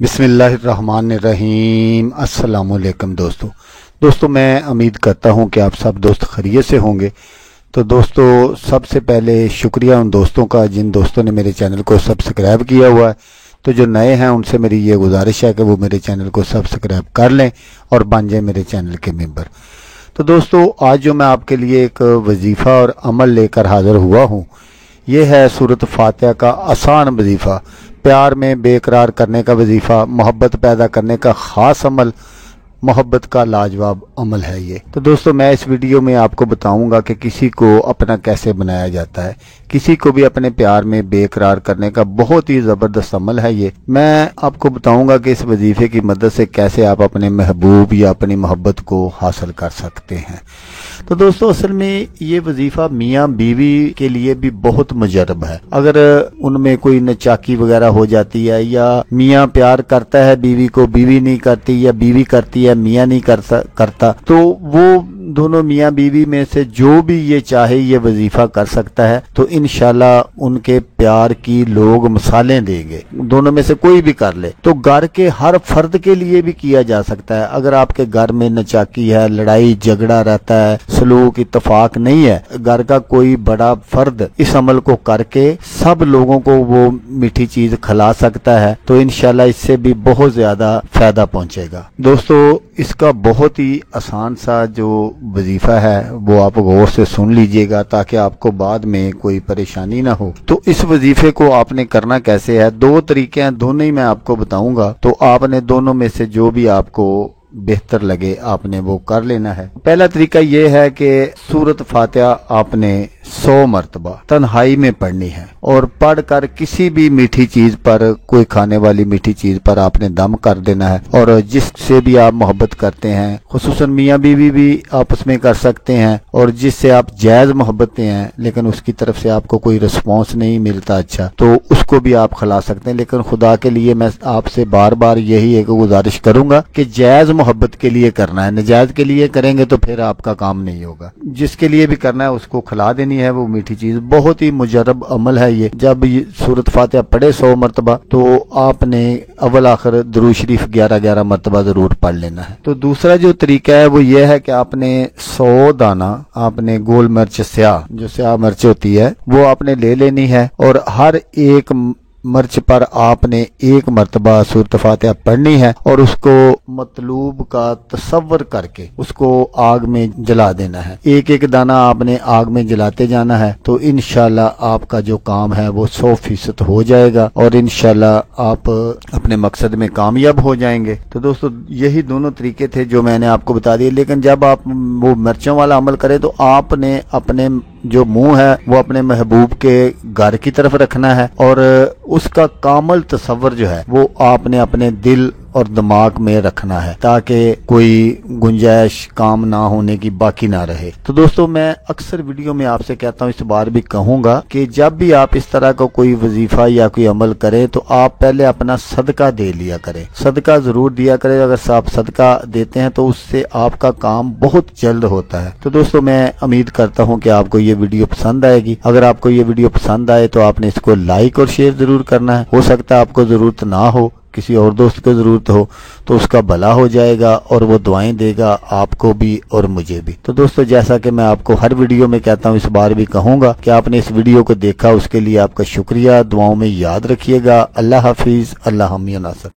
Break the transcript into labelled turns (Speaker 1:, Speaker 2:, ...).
Speaker 1: बिस्मिल्लाहिर्रहमानिर्रहीम। अस्सलाम वालेकुम दोस्तों मैं उम्मीद करता हूं कि आप सब दोस्त खैरियत से होंगे। तो दोस्तों सबसे पहले शुक्रिया उन दोस्तों का जिन दोस्तों ने मेरे चैनल को सब्सक्राइब किया हुआ है। तो जो नए हैं उनसे मेरी ये गुजारिश है कि वो मेरे चैनल को सब्सक्राइब कर लें और बन जाए मेरे चैनल के मेंबर। तो दोस्तों आज जो मैं आपके लिए एक वजीफ़ा और अमल लेकर हाज़िर हुआ हूँ, ये है सूरत फातिहा का आसान वजीफ़ा, प्यार में बेकरार करने का वजीफ़ा, मोहब्बत पैदा करने का ख़ास अमल, मोहब्बत का लाजवाब अमल है ये। तो दोस्तों मैं इस वीडियो में आपको बताऊंगा कि किसी को अपना कैसे बनाया जाता है, किसी को भी अपने प्यार में बेकरार करने का बहुत ही ज़बरदस्त अमल है ये। मैं आपको बताऊंगा कि इस वजीफ़े की मदद से कैसे आप अपने महबूब या अपनी मोहब्बत को हासिल कर सकते हैं। तो दोस्तों असल में ये वजीफ़ा मियाँ बीवी के लिए भी बहुत मुजरब है। अगर उनमें कोई नचाकी वगैरह हो जाती है या मियाँ प्यार करता है बीवी को, बीवी नहीं करती, या बीवी करती है मियाँ नहीं करता, तो वो दोनों मियाँ बीवी में से जो भी ये चाहे ये वजीफ़ा कर सकता है। तो इंशाल्लाह उनके प्यार की लोग मिसालें देंगे। दोनों में से कोई भी कर ले तो घर के हर फर्द के लिए भी किया जा सकता है। अगर आपके घर में नचाकी है, लड़ाई झगड़ा रहता है, सलूक इत्तफाक नहीं है, घर का कोई बड़ा फर्द इस अमल को करके सब लोगों को वो मीठी चीज खिला सकता है। तो इंशाल्लाह इससे भी बहुत ज्यादा फायदा पहुंचेगा। दोस्तों इसका बहुत ही आसान सा जो वजीफा है वो आप गौर से सुन लीजिएगा ताकि आपको बाद में कोई परेशानी ना हो। तो इस वजीफे को आपने करना कैसे है, दो तरीके हैं, दोनों ही मैं आपको बताऊंगा। तो आपने दोनों में से जो भी आपको बेहतर लगे आपने वो कर लेना है। पहला तरीका ये है कि सूरत फातिहा आपने 100 मरतबा तन्हाई में पढ़नी है और पढ़कर किसी भी मीठी चीज पर, कोई खाने वाली मीठी चीज पर आपने दम कर देना है। और जिससे भी आप मोहब्बत करते हैं, खुसूसन मियाँ बीवी भी आपस में कर सकते हैं, और जिससे आप जायज मोहब्बतें हैं लेकिन उसकी तरफ से आपको कोई रिस्पॉन्स नहीं मिलता अच्छा, तो उसको भी आप खिला सकते हैं। लेकिन खुदा के लिए मैं आपसे बार बार यही एक गुजारिश करूंगा कि जायज मोहब्बत के लिए करना है, नजायज के लिए करेंगे तो फिर आपका काम नहीं होगा। जिसके लिए भी करना है उसको खिला देनी है वो मीठी चीज। बहुत ही मुजरब अमल है ये। जब ये सूरत फातिहा पढ़े 100 मरतबा तो आपने अव्वल आखिर दुरूद शरीफ 11-11 मरतबा जरूर पढ़ लेना है। तो दूसरा जो तरीका है वो ये है कि आपने 100 दाना आपने गोल मिर्च स्याह, जो स्याह मिर्च होती है, वो आपने ले लेनी है और हर एक मिर्च पर आपने 1 मरतबा सूरत फातिहा पढ़नी है और उसको मतलूब का तसव्वुर करके उसको आग में जला देना है। एक एक दाना आपने आग में जलाते जाना है। तो इंशाल्लाह आपका जो काम है वो 100% हो जाएगा और इंशाल्लाह आप अपने मकसद में कामयाब हो जाएंगे। तो दोस्तों यही दोनों तरीके थे जो मैंने आपको बता दिए। लेकिन जब आप वो मिर्चों वाला अमल करें तो आपने अपने जो मुंह है वो अपने महबूब के घर की तरफ रखना है और उसका कामल तसव्वुर जो है वो आपने अपने दिल और दिमाग में रखना है ताकि कोई गुंजाइश काम ना होने की बाकी ना रहे। तो दोस्तों मैं अक्सर वीडियो में आपसे कहता हूँ, इस बार भी कहूंगा कि जब भी आप इस तरह का कोई वजीफा या कोई अमल करें तो आप पहले अपना सदका दे लिया करें। सदका जरूर दिया करें। अगर आप सदका देते हैं तो उससे आपका काम बहुत जल्द होता है। तो दोस्तों मैं उम्मीद करता हूँ कि आपको ये वीडियो पसंद आएगी। अगर आपको ये वीडियो पसंद आए तो आपने इसको लाइक और शेयर जरूर करना है। हो सकता है आपको जरूरत ना हो, किसी और दोस्त को जरूरत हो, तो उसका भला हो जाएगा और वो दुआएं देगा आपको भी और मुझे भी। तो दोस्तों जैसा कि मैं आपको हर वीडियो में कहता हूँ, इस बार भी कहूंगा कि आपने इस वीडियो को देखा उसके लिए आपका शुक्रिया। दुआओं में याद रखिएगा। अल्लाह हाफिज। अल्लाह हम नासर।